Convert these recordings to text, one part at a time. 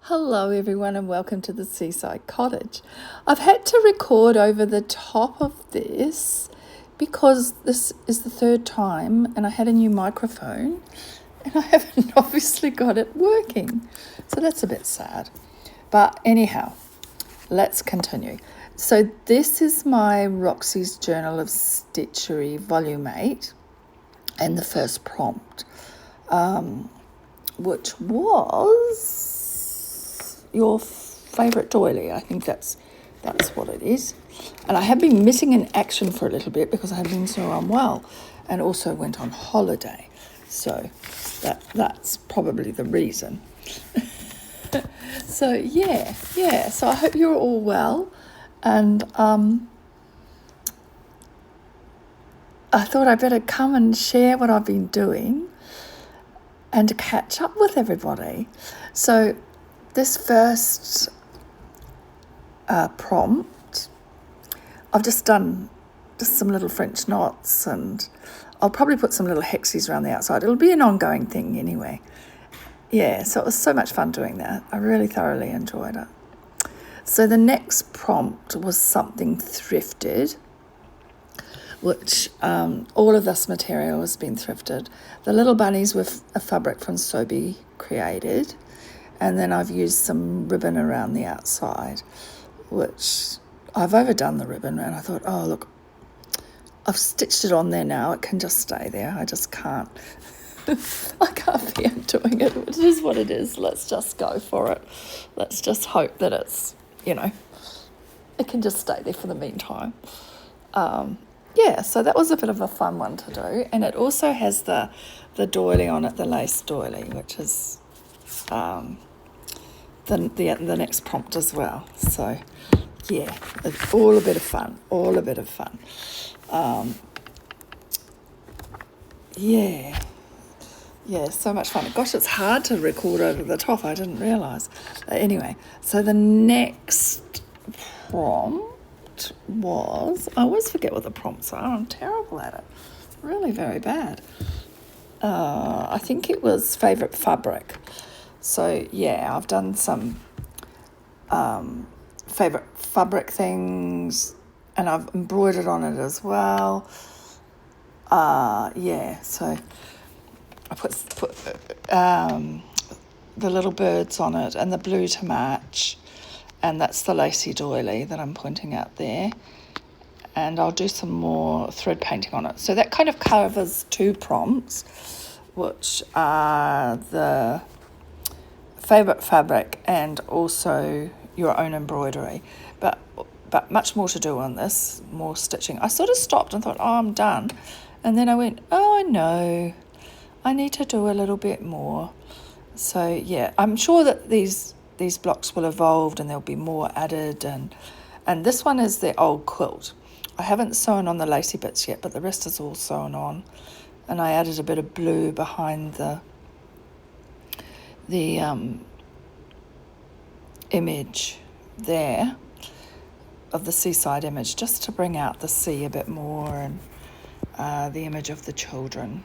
Hello everyone and welcome to the Seaside Cottage. I've had to record over the top of this because this is the third time and I had a new microphone and I haven't obviously got it working. So that's a bit sad. But anyhow, let's continue. So this is my Roxy's Journal of Stitchery Volume 8 and the first prompt, which was your favourite doily. I think that's what it is. And I have been missing in action for a little bit because I have been so unwell and also went on holiday. So that's probably the reason. So yeah. So I hope you're all well. And I thought I'd better come and share what I've been doing and to catch up with everybody. So this first prompt, I've just done some little French knots and I'll probably put some little hexies around the outside. It'll be an ongoing thing anyway. Yeah, so it was so much fun doing that. I really thoroughly enjoyed it. So the next prompt was something thrifted, which all of this material has been thrifted. The little bunnies were a fabric from Sobe created. And then I've used some ribbon around the outside, which I've overdone the ribbon. And I thought, oh, look, I've stitched it on there now. It can just stay there. I just can't. I can't be doing it. It is what it is. Let's just go for it. Let's just hope that it's, it can just stay there for the meantime. Yeah, so that was a bit of a fun one to do. And it also has the doily on it, the lace doily, which is the next prompt as well. So yeah, it's all a bit of fun. Yeah, so much fun. Gosh, it's hard to record over the top. I didn't realise. Anyway, so the next prompt was, I always forget what the prompts are. I'm terrible at it. Really very bad. I think it was favourite fabric. So yeah, I've done some favourite fabric things and I've embroidered on it as well. So I put the little birds on it and the blue to match, and that's the lacy doily that I'm pointing out there. And I'll do some more thread painting on it. So that kind of covers two prompts, which are the favourite fabric and also your own embroidery. But much more to do on this, more stitching. I sort of stopped and thought, oh, I'm done. And then I went, oh, no, I need to do a little bit more. So, yeah, I'm sure that these blocks will evolve and there'll be more added. And this one is the old quilt. I haven't sewn on the lacy bits yet, but the rest is all sewn on. And I added a bit of blue behind the image there of the seaside image, just to bring out the sea a bit more, and the image of the children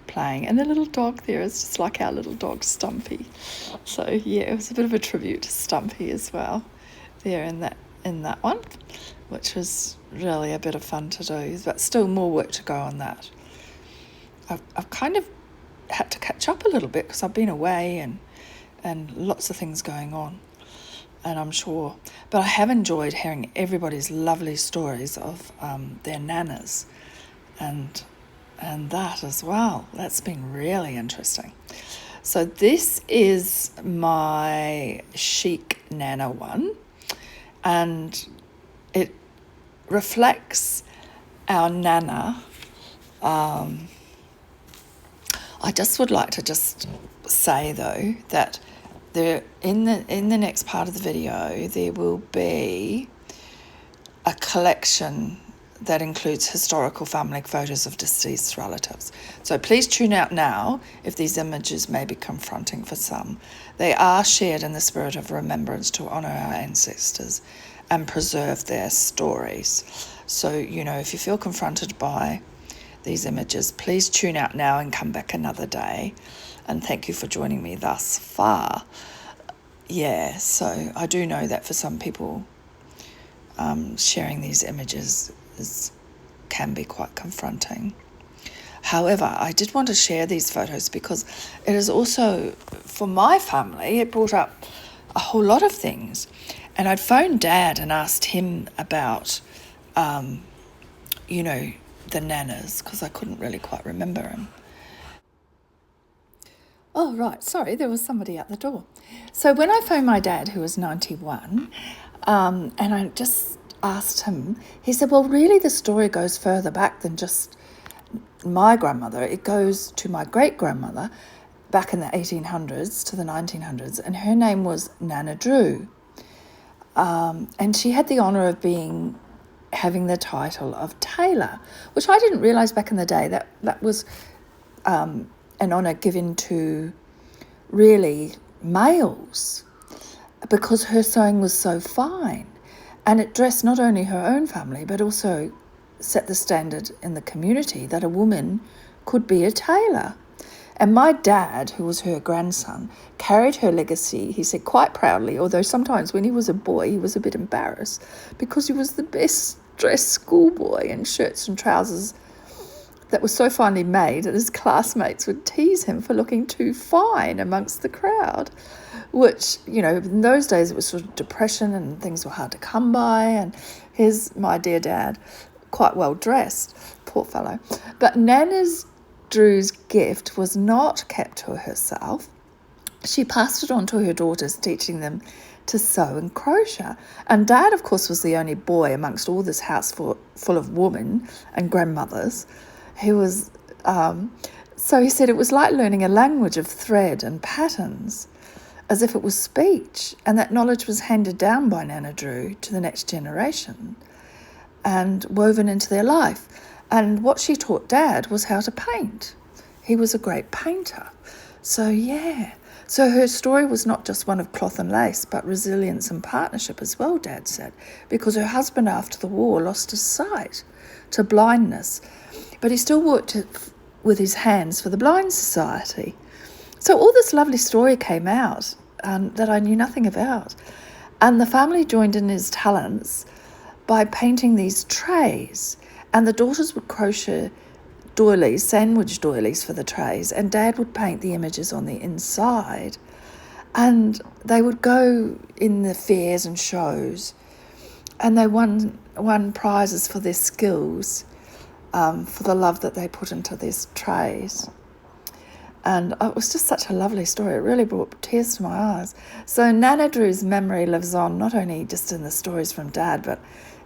playing, and the little dog there is just like our little dog Stumpy. So yeah, it was a bit of a tribute to Stumpy as well there in that one, which was really a bit of fun to do, but still more work to go on that. I've kind of had to catch up a little bit because I've been away and lots of things going on, and I'm sure, but I have enjoyed hearing everybody's lovely stories of their nanas and that as well. That's been really interesting. So this is my chic nana one, and it reflects our nana. I just would like to just say though that there in the next part of the video there will be a collection that includes historical family photos of deceased relatives. So please tune out now if these images may be confronting for some. They are shared in the spirit of remembrance to honour our ancestors and preserve their stories. So, if you feel confronted by these images, please tune out now and come back another day. And thank you for joining me thus far. yeah, so I do know that for some people, sharing these images can be quite confronting. However, I did want to share these photos because it is also, for my family, it brought up a whole lot of things. And I'd phoned Dad and asked him about, the nanas, because I couldn't really quite remember him. Oh, right, sorry, there was somebody at the door. So when I phoned my dad, who was 91, and I just asked him, he said, well, really the story goes further back than just my grandmother. It goes to my great-grandmother back in the 1800s to the 1900s, and her name was Nana Drew. And she had the honour of having the title of tailor, which I didn't realise back in the day that was an honour given to really males, because her sewing was so fine, and it dressed not only her own family but also set the standard in the community that a woman could be a tailor. And my dad, who was her grandson, carried her legacy, he said, quite proudly, although sometimes when he was a boy he was a bit embarrassed because he was the best dressed schoolboy in shirts and trousers that was so finely made that his classmates would tease him for looking too fine amongst the crowd, which, in those days it was sort of depression and things were hard to come by, and here's my dear dad, quite well dressed, poor fellow. But Nana's Drew's gift was not kept to herself. She passed it on to her daughters, teaching them to sew and crochet. And Dad, of course, was the only boy amongst all this house full of women and grandmothers. He was, so he said it was like learning a language of thread and patterns, as if it was speech, and that knowledge was handed down by Nana Drew to the next generation and woven into their life. And what she taught Dad was how to paint. He was a great painter. So, yeah. So her story was not just one of cloth and lace, but resilience and partnership as well, Dad said, because her husband after the war lost his sight to blindness, but he still worked with his hands for the Blind Society. So all this lovely story came out that I knew nothing about. And the family joined in his talents by painting these trays. And the daughters would crochet doilies, sandwich doilies for the trays, and Dad would paint the images on the inside. And they would go in the fairs and shows, and they won prizes for their skills, for the love that they put into these trays. And it was just such a lovely story. It really brought tears to my eyes. So Nana Drew's memory lives on, not only just in the stories from Dad, but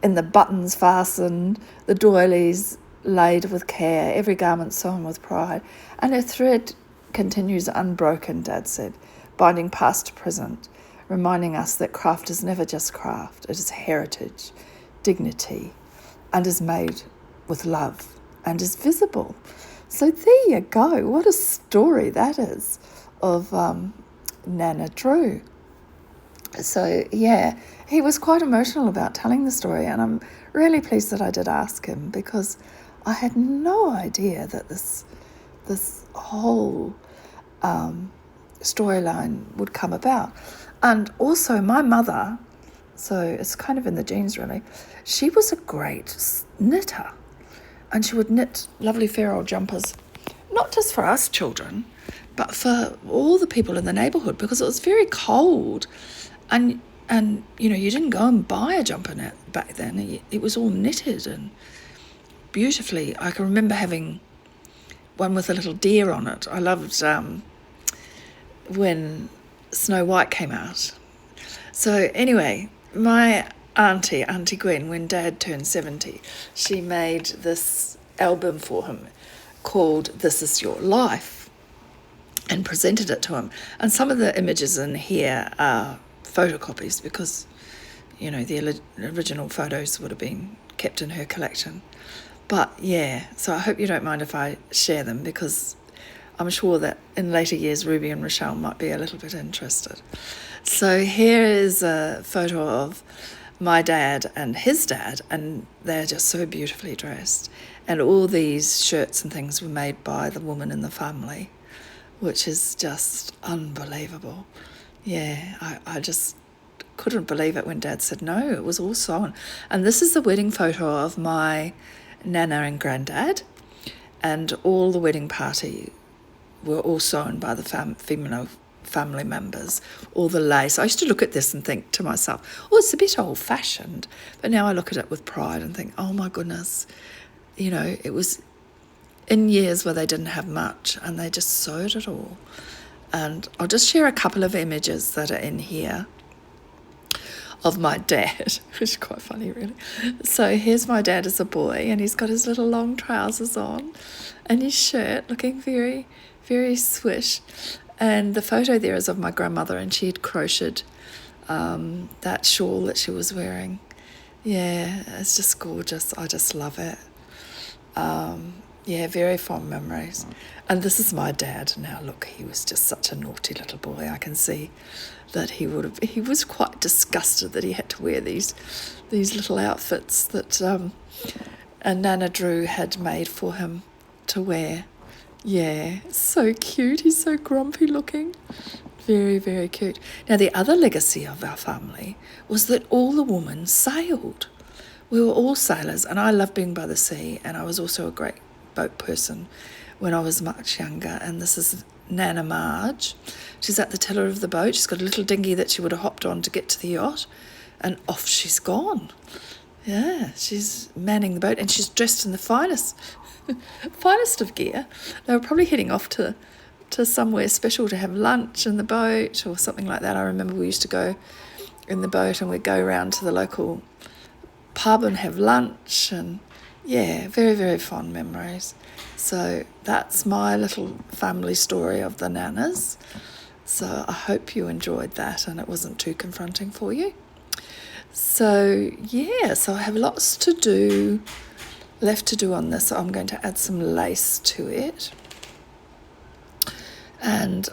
in the buttons fastened, the doilies laid with care, every garment sewn with pride. And her thread continues unbroken, Dad said, binding past to present, reminding us that craft is never just craft. It is heritage, dignity, and is made with love and is visible. So there you go. What a story that is of Nana Drew. So, yeah, he was quite emotional about telling the story, and I'm really pleased that I did ask him, because I had no idea that this whole storyline would come about. And also my mother, so it's kind of in the genes really, she was a great knitter, and she would knit lovely fair old jumpers, not just for us children, but for all the people in the neighbourhood, because it was very cold. And you didn't go and buy a jumper net back then. It was all knitted and beautifully. I can remember having one with a little deer on it. I loved when Snow White came out. So anyway, my Auntie Gwen, when Dad turned 70, she made this album for him called This Is Your Life and presented it to him. And some of the images in here are photocopies, because the original photos would have been kept in her collection. But yeah, so I hope you don't mind if I share them, because I'm sure that in later years Ruby and Rochelle might be a little bit interested. So here is a photo of my dad and his dad, and they're just so beautifully dressed, and all these shirts and things were made by the woman in the family, which is just unbelievable. Yeah, I just couldn't believe it when Dad said no, it was all sewn. And this is the wedding photo of my Nana and Granddad, and all the wedding party were all sewn by the female family members, all the lace. I used to look at this and think to myself, oh, it's a bit old-fashioned, but now I look at it with pride and think, oh my goodness, you know, it was in years where they didn't have much and they just sewed it all. And I'll just share a couple of images that are in here of my dad, which is quite funny really. So here's my dad as a boy, and he's got his little long trousers on and his shirt, looking very, very swish. And the photo there is of my grandmother, and she had crocheted that shawl that she was wearing. Yeah, it's just gorgeous. I just love it. Yeah, very fond memories. And this is my dad now. Look, he was just such a naughty little boy. I can see that he was quite disgusted that he had to wear these little outfits that Nana Drew had made for him to wear. Yeah, so cute. He's so grumpy looking. Very, very cute. Now, the other legacy of our family was that all the women sailed. We were all sailors, and I love being by the sea, and I was also a great boat person when I was much younger. And this is Nana Marge. She's at the tiller of the boat. She's got a little dinghy that she would have hopped on to get to the yacht, and off she's gone. Yeah, she's manning the boat, and she's dressed in the finest of gear. They were probably heading off to somewhere special to have lunch in the boat or something like that. I remember we used to go in the boat and we'd go around to the local pub and have lunch, and yeah, very, very fond memories. So that's my little family story of the Nanas. So I hope you enjoyed that and it wasn't too confronting for you. So yeah, so I have lots to do, left to do on this. So I'm going to add some lace to it. And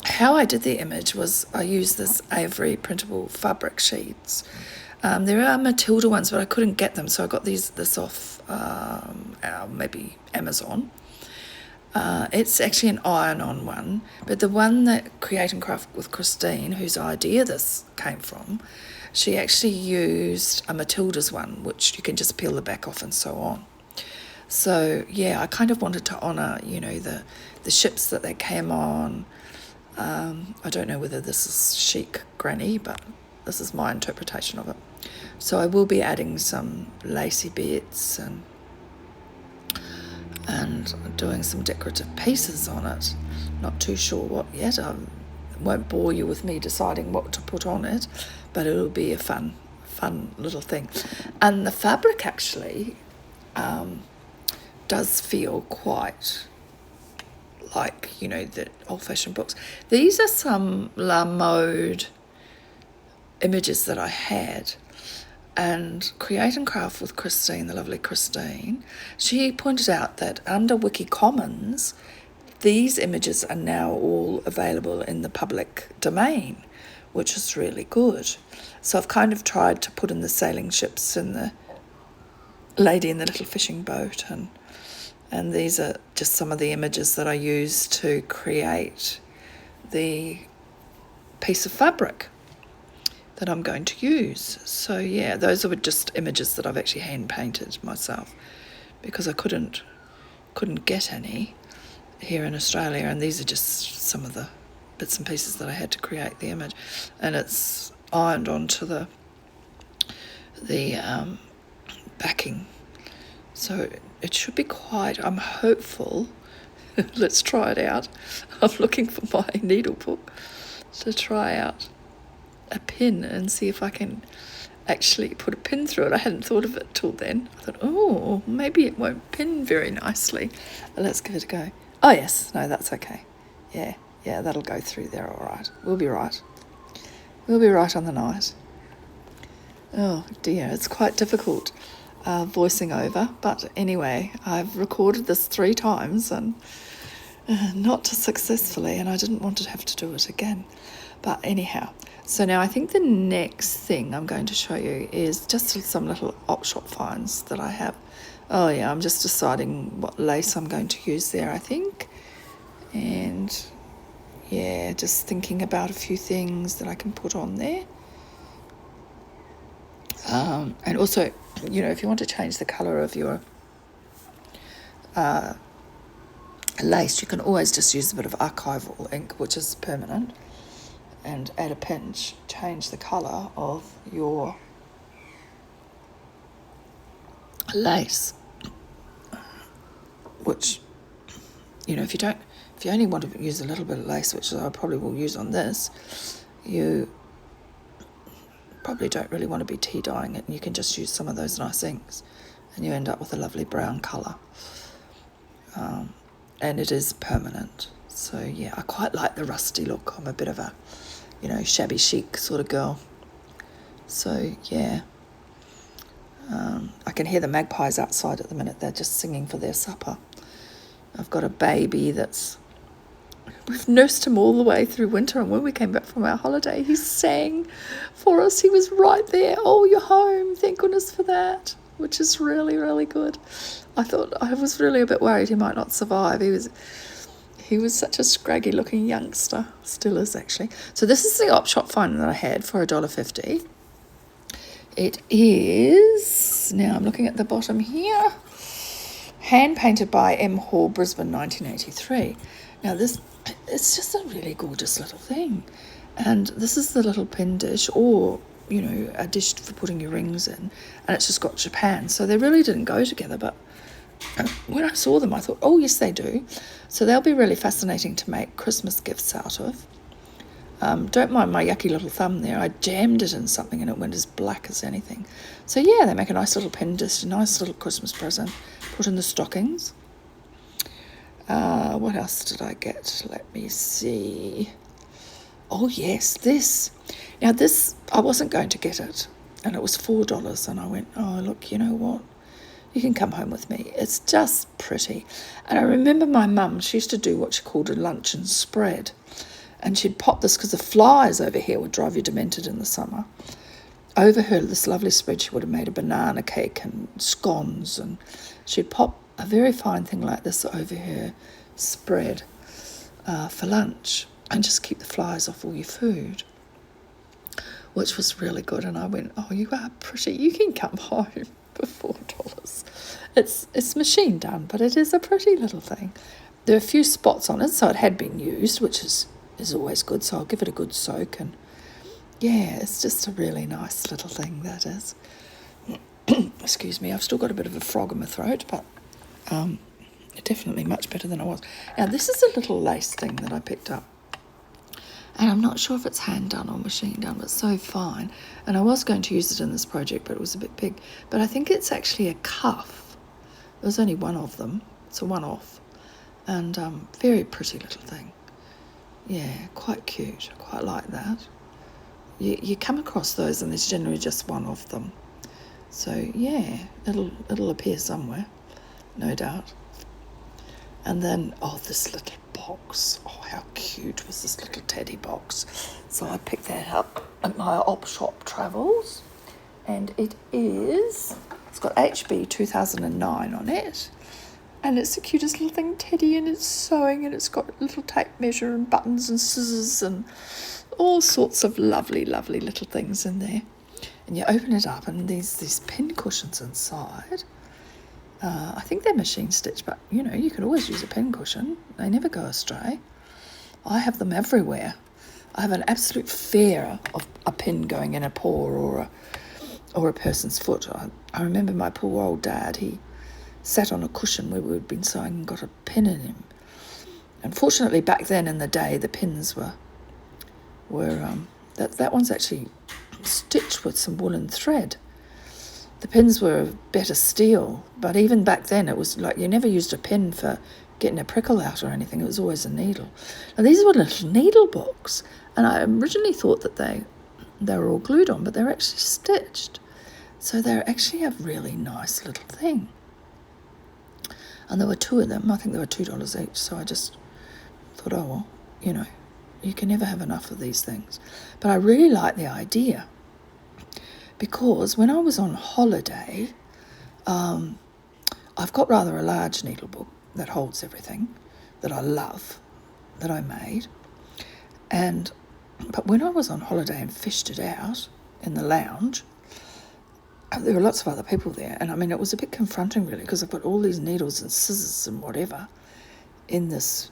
how I did the image was I used this Avery printable fabric sheets. There are Matilda ones, but I couldn't get them, so I got this off maybe Amazon. It's actually an iron-on one, but the one that Create and Craft with Christine, whose idea this came from, she actually used a Matilda's one, which you can just peel the back off and sew on. So yeah, I kind of wanted to honour, you know, the ships that they came on. I don't know whether this is chic granny, but this is my interpretation of it. So I will be adding some lacy bits and doing some decorative pieces on it. Not too sure what yet. I won't bore you with me deciding what to put on it, but it'll be a fun little thing. And the fabric actually does feel quite like, you know, the old-fashioned books. These are some La Mode images that I had, and Create and Craft with Christine, the lovely Christine, she pointed out that under Wiki Commons, these images are now all available in the public domain, which is really good. So I've kind of tried to put in the sailing ships and the lady in the little fishing boat, and these are just some of the images that I used to create the piece of fabric that I'm going to use. So yeah, those are just images that I've actually hand painted myself because I couldn't get any here in Australia, and these are just some of the bits and pieces that I had to create the image, and it's ironed onto the backing, so it should be quite, I'm hopeful. Let's try it out. I'm looking for my needle book to try out a pin and see if I can actually put a pin through it. I hadn't thought of it till then. I thought, oh, maybe it won't pin very nicely. Let's give it a go. Oh yes, no, that's okay. Yeah, that'll go through there all right. We'll be right. We'll be right on the night. Oh dear, it's quite difficult voicing over, but anyway, I've recorded this 3 times and not successfully, and I didn't want to have to do it again. But anyhow, so now I think the next thing I'm going to show you is just some little op shop finds that I have. Oh yeah, I'm just deciding what lace I'm going to use there, I think. And yeah, just thinking about a few things that I can put on there. And also, if you want to change the colour of your lace, you can always just use a bit of archival ink, which is permanent, and add a pinch, change the colour of your lace, which, if you only want to use a little bit of lace, which I probably will use on this, you probably don't really want to be tea dyeing it, and you can just use some of those nice inks, and you end up with a lovely brown colour. And it is permanent. So yeah, I quite like the rusty look. I'm a bit of a, shabby chic sort of girl. So yeah, I can hear the magpies outside at the minute. They're just singing for their supper. I've got a baby we've nursed him all the way through winter, and when we came back from our holiday, he sang for us. He was right there. Oh, you're home. Thank goodness for that, which is really, really good. I was really a bit worried he might not survive. He was such a scraggy looking youngster. Still is, actually. So this is the op shop find that I had for $1.50. It is, now I'm looking at the bottom here, hand painted by M. Hall, Brisbane, 1983. Now it's just a really gorgeous little thing. And this is the little pin dish, or a dish for putting your rings in, and it's just got Japan. So they really didn't go together, but when I saw them, I thought, oh, yes, they do. So they'll be really fascinating to make Christmas gifts out of. Don't mind my yucky little thumb there. I jammed it in something and it went as black as anything. So, yeah, they make a nice little pin dish, a nice little Christmas present. Put in the stockings. What else did I get? Let me see. Oh, yes, this. Now, this, I wasn't going to get it, and it was $4, and I went, oh, look, you know what? You can come home with me. It's just pretty. And I remember my mum, she used to do what she called a luncheon spread, and she'd pop this, because the flies over here would drive you demented in the summer. Over her, this lovely spread, she would have made a banana cake and scones, and she'd pop a very fine thing like this over her spread for lunch, and just keep the flies off all your food, which was really good. And I went, oh, you are pretty. You can come home for $4. It's machine done, but it is a pretty little thing. There are a few spots on it, so it had been used, which is always good. So I'll give it a good soak, and yeah, it's just a really nice little thing, that is. Excuse me, I've still got a bit of a frog in my throat, but definitely much better than I was. Now, this is a little lace thing that I picked up, and I'm not sure if it's hand done or machine done, but it's so fine. And I was going to use it in this project, but it was a bit big. But I think it's actually a cuff. There's only one of them. It's a one-off, and very pretty little thing. Yeah, quite cute. I quite like that. You come across those, and there's generally just one of them. So yeah, it'll appear somewhere, no doubt. And then, oh, this little box. Oh, how cute was this little teddy box? So I picked that up at my op shop travels, and it's got HB 2009 on it, and it's the cutest little thing, Teddy, and it's sewing, and it's got a little tape measure and buttons and scissors and all sorts of lovely, lovely little things in there. And you open it up, and there's these pin cushions inside. I think they're machine stitched, but you can always use a pin cushion. They never go astray. I have them everywhere. I have an absolute fear of a pin going in a paw or a person's foot. I remember my poor old dad. He sat on a cushion where we'd been sewing and got a pin in him. Unfortunately, back then in the day, the pins were that one's actually stitched with some woolen thread. The pins were better steel, but even back then it was like you never used a pin for getting a prickle out or anything. It was always a needle. Now these were little needle books, and I originally thought that they were all glued on, but they're actually stitched. So they're actually a really nice little thing. And there were two of them. I think they were $2 each. So I just thought, oh well, you can never have enough of these things. But I really like the idea, because when I was on holiday, I've got rather a large needle book that holds everything that I love, that I made. But when I was on holiday and fished it out in the lounge, there were lots of other people there, and I mean, it was a bit confronting really, because I've got all these needles and scissors and whatever in this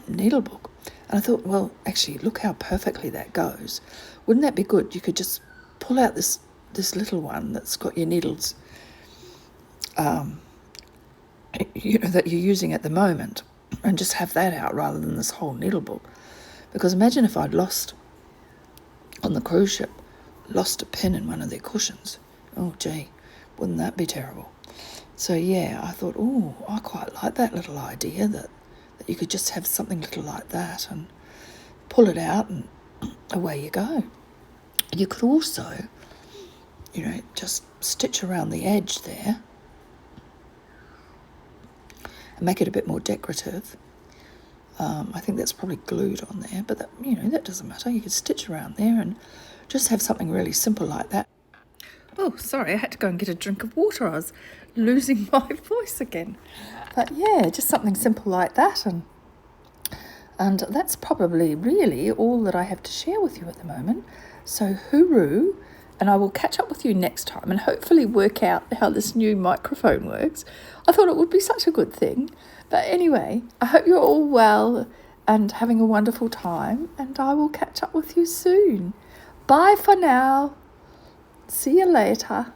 needle book. And I thought, well, actually, look how perfectly that goes. Wouldn't that be good? You could just pull out this little one that's got your needles, that you're using at the moment, and just have that out rather than this whole needle book. Because imagine if I'd lost, on the cruise ship, lost a pin in one of their cushions. Oh, gee, wouldn't that be terrible? So, yeah, I thought, oh, I quite like that little idea that you could just have something little like that and pull it out and away you go. You could also, just stitch around the edge there and make it a bit more decorative. I think that's probably glued on there, but that doesn't matter. You could stitch around there and just have something really simple like that. Oh, sorry, I had to go and get a drink of water. I was losing my voice again. But yeah, just something simple like that. And that's probably really all that I have to share with you at the moment. So hooroo, and I will catch up with you next time and hopefully work out how this new microphone works. I thought it would be such a good thing. But anyway, I hope you're all well and having a wonderful time, and I will catch up with you soon. Bye for now. See you later.